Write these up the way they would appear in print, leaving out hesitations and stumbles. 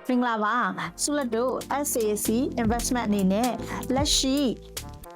မင်္ဂလာပါဆုလက်တို့ SAC investment အနေနဲ့လက်ရှိ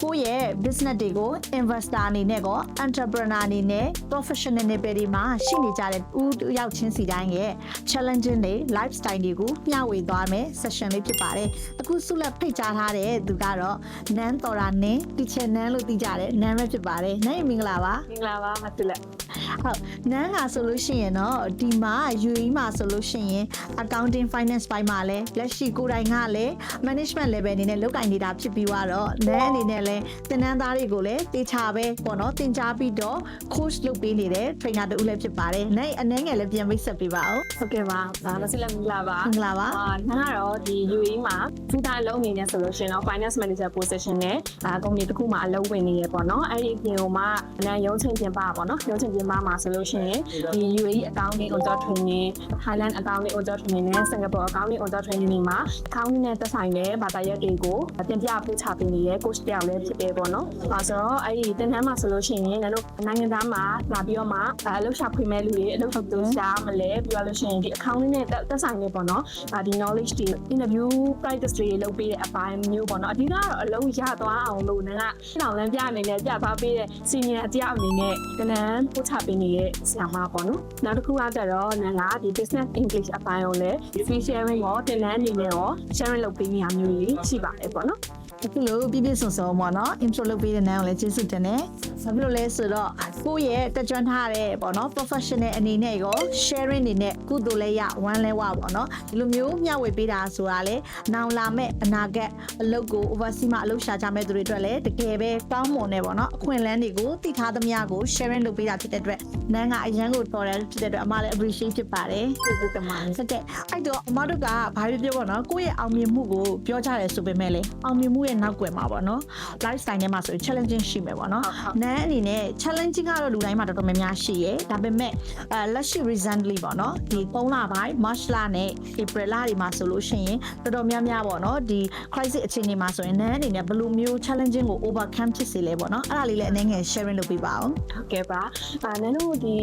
ကိုယ့်ရဲ့ business တွေကို investor အနေနဲ့ကော entrepreneur အနေနဲ့ professional တွေပဲဒီမှာရှိနေကြတဲ့ဦးတစ်ယောက်ချင်းစီတိုင်းရဲ့ challenging တွေ lifestyle တွေကိုမျှဝေသွားမယ် session လေးဖြစ်ပါတယ်အခုဆုလက်ဖိတ်ကြားထားတဲ့သူကတော့ Nan Thora Nin teacher Nan လို့သိကြတယ် Nan ပဲဖြစ်ပါတယ်နိုင်မင်္ဂလာပါ မင်္ဂလာပါမဆုလက်ဟုတ်နန်းကဆိုလို့ရှိရင်တော့ဒီမှာ UAE မှာဆိုလို့ရှိရင် accounting finance ပိုင်းမှာလည်းလက်ရှိကိုယ်တိုင်ကလည်း management level အနေနဲ့လုပ်ကိုင်နေတာဖြစ်ပြီးတော့နန်းအနေနဲ့လည်းသင်တန်းသားတွေကိုလည်းတေချာပဲပေါ့နော်သင်ကြားပြီးတော့ coach လုပ်ပေးနေတဲ့ trainer တူလည်းဖြစ်ပါတယ်။နိုင်အနေငယ်လည်းပြန်မိတ်ဆက်ပေးပါဦး ဟုတ်ကဲ့ပါမဆုလက်မင်္ဂလာပါ မင်္ဂလာပါ နန်းကတော့ဒီ UAE မှာ full time အလုပ်အနေနဲ့ဆိုလို့ရှိရင်တော့ finance manager position နဲ့ကုမ္ပဏီတစ်ခုမှာအလုပ်ဝင်နေရပေါ့နော်အဲ့ဒီအပြင်မှာနန်းရုံးချင်းပြင်ပါပေါ့နော်ရုံးချင်းပြင်ပါမှာဆိုလို့ရှိရင်ဒီ UAE accounting auditor training Thailand accounting auditor training နဲ့ Singapore accounting auditor training တွေမှာ accounting နဲ့သက်ဆိုင်တဲ့ဘာသာရပ်တွေကိုတင်ပြပို့ချပေးနေတဲ့ coach တယောက်လည်းဖြစ်တယ်ပေါ့နော်ဆိုတော့အဲ့ဒီသင်တန်းမှာဆိုလို့ရှိရင်လည်းတို့နိုင်ငံသားမှာလာပြီးတော့မှအလုပ်ရှာဖွေမဲ့လူတွေအလုပ်ထုတ်လို့ရှားမလဲပြီးတော့လို့ရှိရင်ဒီ accounting နဲ့သက်ဆိုင်နေပေါ့နော်ဒီ knowledge တွေ interview practice တွေလုပ်ပေးတဲ့အပိုင်းမျိုးပေါ့နော်အဓိကတော့အလုံးရသွားအောင်လို့နန်းကတောင်လန်းပြအနေနဲ့ပြသွားပေးတဲ့ senior အတယောက်အနေနဲ့သင်တန်းပို့ချပေးနေတဲ့ဆရာမပေါ့နော်နောက်တစ်ခုကတော့နန်းကဒီ business English အပိုင်းကိုလည်း free sharing ရောသင်တန်းအနေနဲ့ရော sharing လုပ်ပေးနေရမျိုးကြီးရှိပါတယ်ပေါ့နော်အခုလို့ပြည့်စုံစုံပေါ့နော် intro လုပ်ပေးတဲ့နန်းကိုလည်းကျေးဇူးတင်တယ်။ဘာဖြစ်လို့လဲဆိုတော့ကိုယ့်ရဲ့တက်ကြွထားတဲ့ပေါ့နော် professional အနေနဲ့ရော sharing အနေနဲ့ကုသိုလ်လည်းရ one လည်းဝပေါ့နော်ဒီလိုမျိုးမျှဝေပေးတာဆိုတာလေနောင်လာမဲ့အနာဂတ်အလုပ်ကို oversee မှာအလုပ်ရှာကြမဲ့သူတွေအတွက်လည်းတကယ်ပဲကောင်းမွန်နေပေါ့နော်အခွင့်အလမ်းတွေကိုတည်ထားသမျှကို sharing လုပ်ပေးတာဖြစ်တဲ့အတွက်နန်းကအရန်ကိုတော်တယ်ဖြစ်တဲ့အတွက်အမလည်း appreciate ဖြစ်ပါတယ်ကျေးဇူးတင်ပါတယ်ဟုတ်ကဲ့အဲ့တော့အမတို့ကဘာပြောပေါ့နော်ကိုယ့်ရဲ့အောင်မြင်မှုကိုပြောကြတယ်ဆိုပေမဲ့လေအောင်မြင်မှုရဲ့နောက်ွယ်မှာပေါ့နော် lifestyle နဲ့မှာဆို challenging ရှိမယ်ပေါ့နော်နန်းအနေနဲ့ challenging ကတော့လူတိုင်းမှာတော်တော်များများရှိရယ်ဒါပေမဲ့လက်ရှိ recently ပေါ့နော်ဒီ3လပိုင်း March လနဲ့ April လတွေမှာဆိုလို့ရှိရင်တော်တော်များများပေါ့နော်ဒီ crisis အခြေအနေမှာဆိုရင်နန်းအနေနဲ့ဘယ်လိုမျိုး challenging ကို overcome ဖြစ်စေလဲပေါ့နော်အဲ့ဒါလေးလည်းအနေငယ် sharing လုပ်ပေးပါအောင်ဟုတ်ကဲ့ပါနန်းတို့ဒီ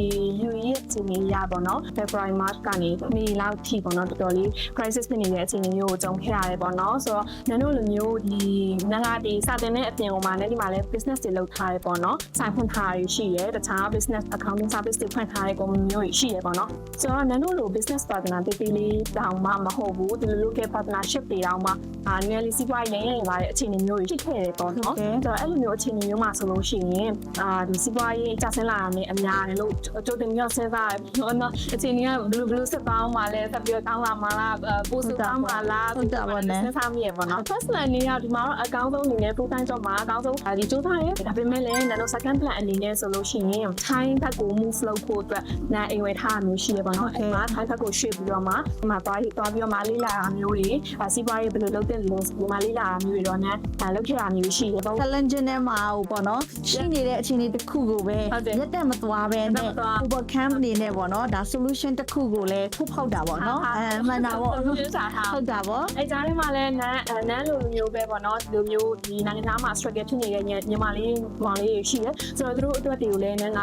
UAE ရဲ့အခြေအနေရပေါ့နော် February March ကနေမေလောက်ထိပေါ့နော်တော်တော်လေး crisis ဖြစ်နေတဲ့အခြေအနေမျိုးကိုကြုံခဲ့ရတယ်ပေါ့နော်ဆိုတော့နန်းတို့လိုမျိုးဒီနန်းကဒီစတင်တဲ့အပြင်မှာလည်းဒီမှာလည်း business တွေလုပ်ထားရပေါ့နော်ဆိုင်ဖွင့်ထားရရှိရဲတခြား business accounting service တွေဖွင့်ထားတဲ့ကုမ္ပဏီမျိုးတွေရှိရဲပေါ့နော်ဆိုတော့နန်းတို့လို business partner တေးသေးလေးတောင်မှမဟုတ်ဘူးဒီလို local partnership တွေတောင်မှနည်းလေးစီးပွားရေးလည်းရလာတဲ့အခြေအနေမျိုးတွေဖြစ်ခဲ့တယ်ပေါ့နော်ဆိုတော့အဲ့လိုမျိုးအခြေအနေမျိုးမှာဆိုလို့ရှိရင်ဒီစီးပွားရေးကျဆင်းလာတာနဲ့အများတယ်လို့ကြိုတင်ပြီးတော့စဉ်းစားတယ်ပေါ့နော်အခြေအနေကဘယ်လိုစစ်ပေါင်းမှာလဲဆက်ပြီးတော့ကောင်းလာမှာလားပို့စုပေါင်းမှာလားဟုတ်တာပေါ့နော်စဉ်းစားမိရပေါ့နော် first plan နေရဒီမှာတော့အကောင်းဆုံးအနေနဲ့ full time job မှာအကောင်းဆုံးဒီစူးစမ်းရဲဒါပေမဲ့လည်းနန်းတို့ second plan အနေနဲ့ဆိုလို့ရှိရင် time ဘက်ကို move လုပ်ဖို့အတွက်နားအိမ်ဝယ်ထားမျိုးရှိရပါတော့အဲ့မှာ time ဘက်ကိုရွှေ့ပြီးတော့မှဒီမှာသွားပြီးတော့မှလေးလာတာမျိုးတွေစီးပွားရေးဘယ်လိုလုပ်တဲ့လို့ဒီမှာလေးလာတာမျိုးတွေတော့နားလုပ်ခဲ့တာမျိုးရှိရပေါ့ challenging နဲ့မှာပေါ့နော်ရှိနေတဲ့အခြေအနေတစ်ခုကိုပဲရက်တက်မသွားပဲနဲ့ overcome အနေနဲ့ပေါ့နော်ဒါ solution တစ်ခုကိုလည်းထုတ်ဖောက်တာပေါ့နော်မှန်တာပေါ့ဟုတ်တာပေါ့အဲ့ကြားထဲမှာလည်းနန်းလိုမျိုးပဲပေါ့နော်ဒီလိုမျိုးဒီနိုင်ငံသားမှာ struggle ဖြစ်နေတဲ့ညီမလေးမောင်လေးရှိတယ်ဆိုတော့သူတို့အတွက်တွေကိုလည်းနန်းက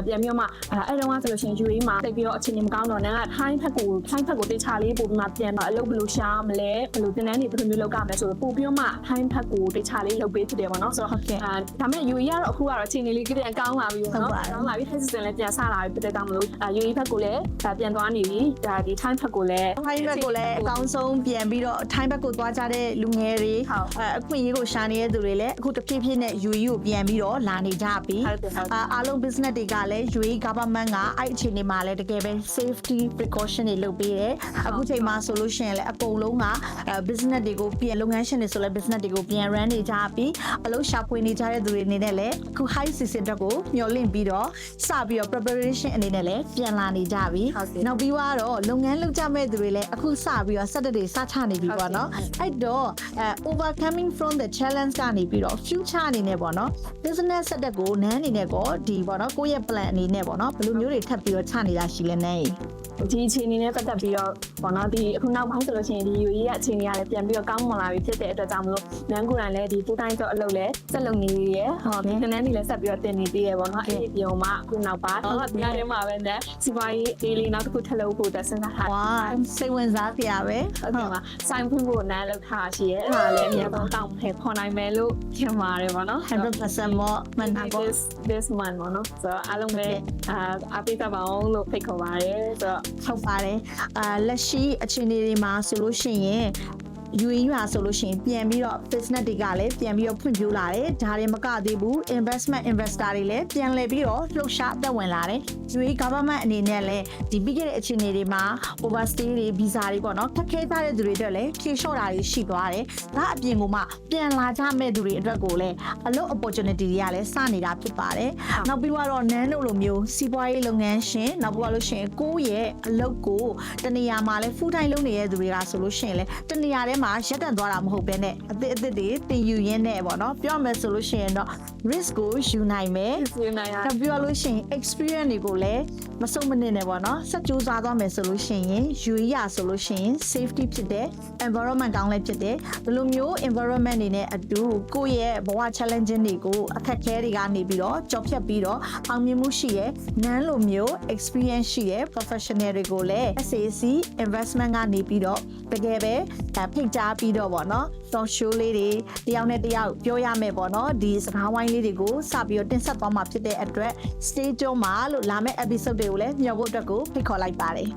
ပြန်ပြီးတော့မှအဲ့တုန်းကဆိုလို့ရှိရင် UAE မှာတိတ်ပြီးတော့အခြေအနေမကောင်းတော့နန်းက time ဖက်ကိုတေချာလေးပို့ပြီးမှပြန်တော့အလုပ်ဘယ်လိုရှာမလဲဘယ်လိုတင်တန်းတွေဘယ်လိုမျိုးလုပ်ရမလဲဆိုတော့ပို့ပြီးတော့မှ time ဖက်ကိုတေချာလေးလုပ်ပေးဖြစ်တယ်ပေါ့နော်ဆိုတော့ဒါမဲ့ UAE ကတော့အခုကတော့အခြေအနေလေးကြည့်ပြန်ကောင်းလာပြီပေါ့နော်ကောင်းလာပြီ season လည်းပြန်ဆလာပြီပြတဲ့တောင်းမလို့ UAE ဖက်ကိုလည်းပြန်သွားနေပြီဒါဒီ time ဖက်ကိုလည်း time ဖက်ကိုလည်းအကောင်းဆုံးပြန်ပြီးတော့ time ဖက်ကိုသွားကြတဲ့လူငယ်တွေအခွင့်အရေးကိုရှာနေတဲ့သူတွေလည်းအခုတဖြည်းဖြည်းနဲ့ UAE ကိုပြန်ပြီးတော့လာနေကြပြီအားလုံး business တွေကလည်း UAE government ကအဲ့အခြေအနေမှာလည်းတကယ်ပဲ safety precaution တွေလုပ်ပေးတယ်အခုချိန်မှာဆိုလို့ရှိရင်လည်းအကုန်လုံးက business တွေကိုပြန်လုပ်ငန်းရှင်တွေဆိုလည်း business တွေကိုပြန် run နေကြပြီအလုပ်ရှာဖွေနေကြတဲ့သူတွေအနေနဲ့လည်းအခု high season တက်ကိုမျှော်လင့်ပြီးတော့စပြီးတော့ preparation အနေနဲ့လည်းပြန်လာနေကြပြီနောက်ပြီးတော့လုပ်ငန်းလုပ်ကြမဲ့သူတွေလည်းအခုစပြီးတော့ Saturday စချနေပြီပေါ့နော်အဲ့တော့ overcoming from the challenge ကနေပြီးတော့ future အနေနဲ့ပေါ့နော် business ဆက်တက်ကိုနန်းအနေနဲ့ကောဒီပေါ့နော်ကိုယ့်ရဲ့ plan အနေနဲ့ပေါ့နော်ဘယ်လိုမျိုးတွေထပ်ပြီးတော့ချနေတာရှိလဲနန်း ဒီအခြေအနေနဲ့ပတ်သက်ပြီးတော့ပေါ့နော်ဒီအခုနောက်ပိုင်းဆိုလို့ရှိရင်ဒီ UAE ရဲ့အခြေအနေကလည်းပြန်ပြီးတော့ကောင်းမွန်လာပြီဖြစ်တဲ့အတွက်ကြောင့်မလို့နန်းကိုယ်တိုင်လည်းဒီ full time job အလုပ်လည်းဆက်လုပ်နေရဟောဒီနန်းနေလည်းဆက်ပြီးတော့တင်နေသေးရပေါ့နော်အဲ့ဒီပြုံမှာအခုနောက်ပိုင်းတော့ဒီနေ့မှာပဲနဲ့စီပွားရေးဒေးလေးနောက်တစ်ခုထပ်လုပ်ဖို့တက်စဉ်းစားထား ဝါစိတ်ဝင်စားစရာပဲ ဟုတ်ကဲ့ပါစိုင်းဖွင့်ဖို့နန်းလောက်ထားရှိရဲအဲ့ဒါလည်းအများဆုံးတောင်းထဲခေါ်နိုင်မယ်လို့ထင်ပါတယ်ပေါ့နော် 100% မောမှန်တာပေါ့ this month ပေါ့နော်ဆိုတော့အားလုံးပဲအပိတ်ပါအောင်လို့ဖိတ်ခေါ်ပါတယ်ဆိုတော့ ဟုတ်ပါတယ်လက်ရှိအခြေအနေတွေမှာဆိုလို့ရှိရင် UAE မှာဆိုလို့ရှိရင်ပြန်ပြီးတော့ business တွေကလည်းပြန်ပြီးတော့ဖွံ့ဖြိုးလာတယ်ဒါတွေမကသေးဘူး investment investor တွေလည်းပြန်လည်ပြီးတော့လှုပ်ရှားအသက်ဝင်လာတယ် UAE government အနေနဲ့လည်းဒီပြီးခဲ့တဲ့အခြေအနေတွေမှာ overstay တွေ visa တွေပေါ့နော်ခက်ခဲကြတဲ့သူတွေအတွက်လည်းဖြေလျှော့တာတွေရှိသွားတယ်ဒါအပြင်ကမှပြန်လာကြမဲ့သူတွေအတွက်ကိုလည်းအလုပ် opportunity တွေကလည်းစနေတာဖြစ်ပါတယ်နောက်ပြီးတော့နန်းတို့လိုမျိုးစီးပွားရေးလုပ်ငန်းရှင်နောက်ပြီးတော့လို့ရှိရင်ကိုယ့်ရဲ့အလုပ်ကိုတနေရာမှာလည်း full time လုပ်နေတဲ့သူတွေကဆိုလို့ရှိရင်လည်းတနေရာထဲမှာရက်တန်သွားတာမဟုတ်ဘဲနဲ့အသစ်တွေတင်ယူရင်းနဲ့ပေါ့နော်ပြောမယ်ဆိုလို့ရှိရင်တော့ risk ကိုယူနိုင်မယ် စီနိုင်ရ နောက်ပြီးတော့လို့ရှိရင် experience တွေကိုလည်းမစုံမနစ်နဲ့ပေါ့နော်ဆက်ကြိုးစားသွားမယ်ဆိုလို့ရှိရင် UAE ရဆိုလို့ရှိရင် safety ဖြစ်တဲ့ environment ကောင်းလည်းဖြစ်တယ်ဒီလိုမျိုး environment တွေနဲ့အတူကိုယ့်ရဲ့ဘဝ challenging တွေကိုအခက်အခဲတွေကနေပြီးတော့ကြော်ဖြတ်ပြီးတော့အောင်မြင်မှုရှိရဲ့နန်းလိုမျိုး experience ရှိရဲ့ professional တွေကိုလည်း SAC investment ကနေပြီးတော့တကယ်ပဲဖိတ်ကြားပြီးတော့ပေါ့နော် talk show လေးတွေတယောက်နဲ့တယောက်ပြောရမယ်ပေါ့နော်ဒီစကားဝိုင်းလေးတွေကိုစပြီးတော့တင်ဆက်သွားမှာဖြစ်တဲ့အတွက် stay tuned မှာလို့လာမယ့် episode တွေကိုလည်းမျှော်ဖို့အတွက်ကိုဖိတ်ခေါ်လိုက်ပါတယ်